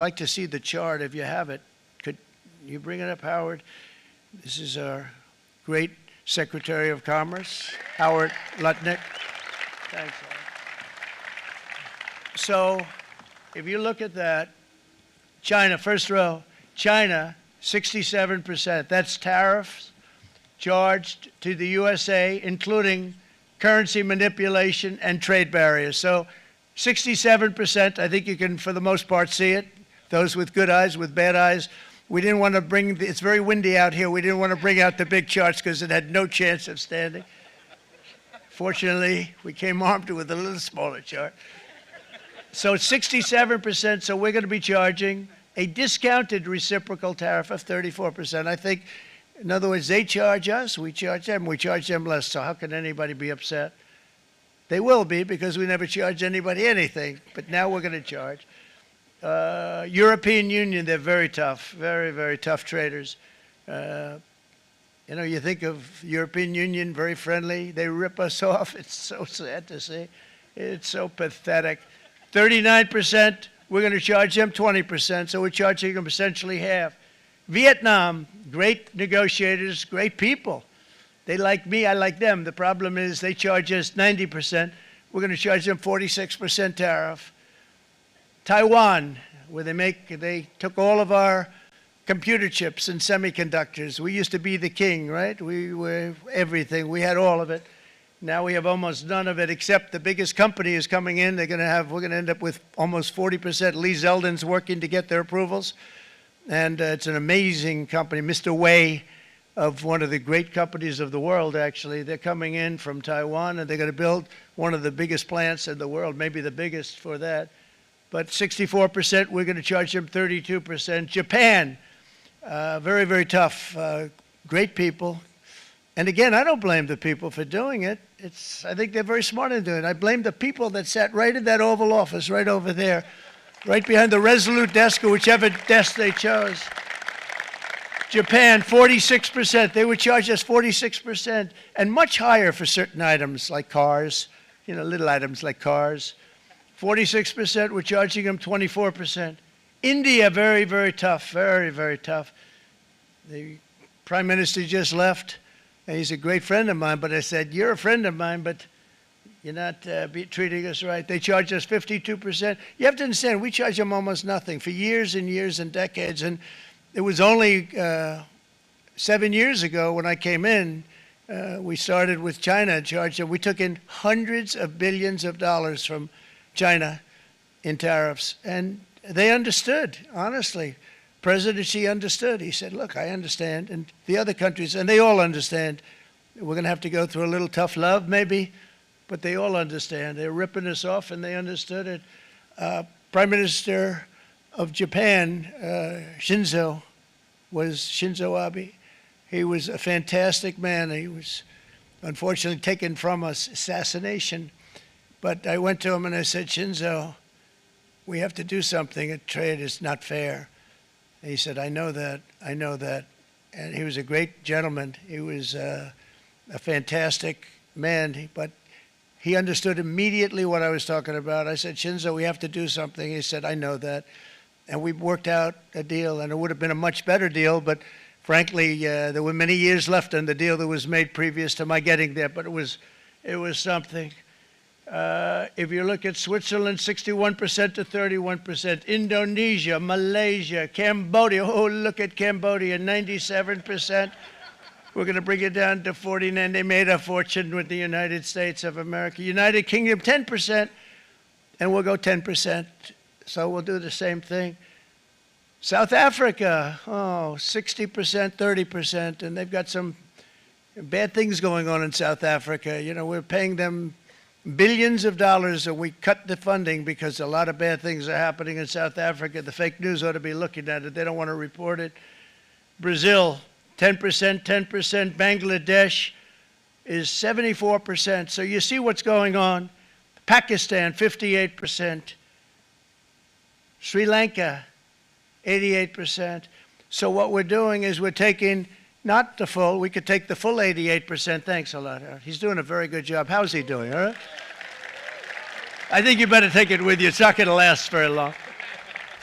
I'd like to see the chart if you have it. Could you bring it up, Howard? This is our great Secretary of Commerce, Howard Lutnick. Thanks, Howard. So if you look at that, China, first row, China, 67%. That's tariffs charged to the USA, including currency manipulation and trade barriers. So 67%, I think you can, for the most part, see it. Those with good eyes, with bad eyes. We didn't want to bring, it's very windy out here, we didn't want to bring out the big charts because it had no chance of standing. Fortunately, we came armed with a little smaller chart. So it's 67%, so we're going to be charging a discounted reciprocal tariff of 34%. I think, in other words, they charge us, we charge them less, so how can anybody be upset? They will be, because we never charge anybody anything, but now we're going to charge. European Union, they're very tough, very, very tough traders. You know, you think of European Union, very friendly. They rip us off. It's so sad to see. It's so pathetic. 39%, we're going to charge them 20%, so we're charging them essentially half. Vietnam, great negotiators, great people. They like me, I like them. The problem is they charge us 90%. We're going to charge them 46% tariff. Taiwan, where they took all of our computer chips and semiconductors. We used to be the king, right? We were everything. We had all of it. Now we have almost none of it, except the biggest company is coming in. We're going to end up with almost 40%. Lee Zeldin's working to get their approvals. And it's an amazing company. Mr. Wei, of one of the great companies of the world, actually, they're coming in from Taiwan, and they're going to build one of the biggest plants in the world, maybe the biggest for that. But 64%, we're going to charge them 32%. Japan, very, very tough, great people. And again, I don't blame the people for doing it. I think they're very smart in doing it. I blame the people that sat right in that Oval Office, right over there, right behind the Resolute desk or whichever desk they chose. Japan, 46%. They would charge us 46%, and much higher for certain items like cars, you know, little items like cars. 46%, we're charging them 24%. India, very, very tough, very, very tough. The Prime Minister just left. And he's a great friend of mine, but I said, you're a friend of mine, but you're not treating us right. They charge us 52%. You have to understand, we charge them almost nothing for years and years and decades. And it was only 7 years ago when I came in, we started with China and charged them. We took in hundreds of billions of dollars from China in tariffs. And they understood, honestly. President Xi understood. He said, look, I understand. And the other countries, and they all understand. We're going to have to go through a little tough love, maybe, but they all understand. They're ripping us off, and they understood it. Prime Minister of Japan, Shinzo Abe. He was a fantastic man. He was unfortunately taken from us, assassination. But I went to him and I said, Shinzo, we have to do something. Trade is not fair. And he said, I know that, I know that. And he was a great gentleman. He was a fantastic man, but he understood immediately what I was talking about. I said, Shinzo, we have to do something. He said, I know that. And we worked out a deal, and it would have been a much better deal, but frankly, there were many years left on the deal that was made previous to my getting there, but it was something. If you look at Switzerland, 61% to 31%. Indonesia, Malaysia, Cambodia. Oh, look at Cambodia, 97%. We're going to bring it down to 49. They made a fortune with the United States of America. United Kingdom, 10%, and we'll go 10%. So we'll do the same thing. South Africa, 60%, 30%, and they've got some bad things going on in South Africa. You know, we're paying them billions of dollars, and we cut the funding because a lot of bad things are happening in South Africa. The fake news ought to be looking at it. They don't want to report it. Brazil, 10%, 10%. Bangladesh is 74%. So you see what's going on. Pakistan, 58%. Sri Lanka, 88%. So what we're doing is we're taking not the full, we could take the full 88%. Thanks a lot, Howard. He's doing a very good job. How's he doing, all right? I think you better take it with you. It's not going to last very long.